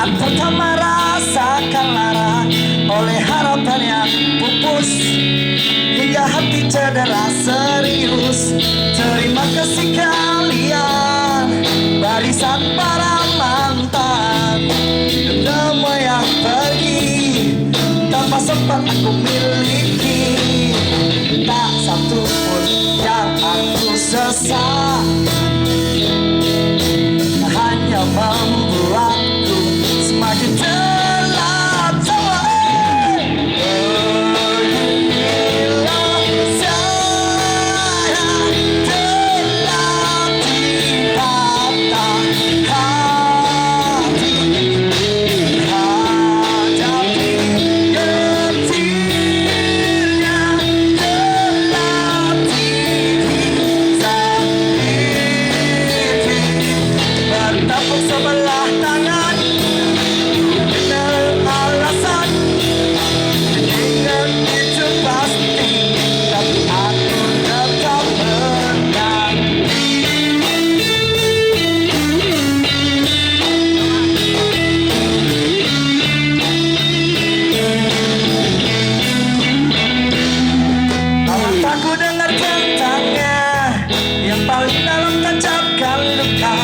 Atau tak merasakan lara oleh harapan yang pupus, hingga hati cedera serius. Terima kasih kalian, barisan para mantan, semua yang pergi tanpa sempat aku miliki. Tak satu pun yang aku sesat, hanya membuatku semakin terlata. Beginilah saya telah dipatah hati, hadapi getirnya dalam diri sendiri. Bertepuk sebelah tangan dengan alasan ingin itu pasti, tapi aku tetap menanti. Malah aku dengar tentangnya, yang paling dalam tancapkan luka.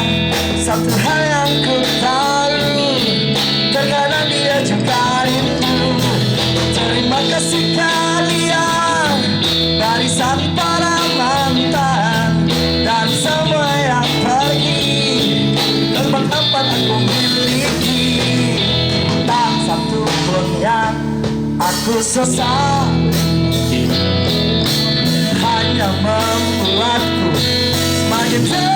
Satu hal yang ku tahu, terkadang dia juga rindu. Terima kasih kalian, barisan para mantan, dan semua yang pergi tempat-tempat aku miliki. Tak satu pun yang aku sesat, hanya membuatku semakin terlatih.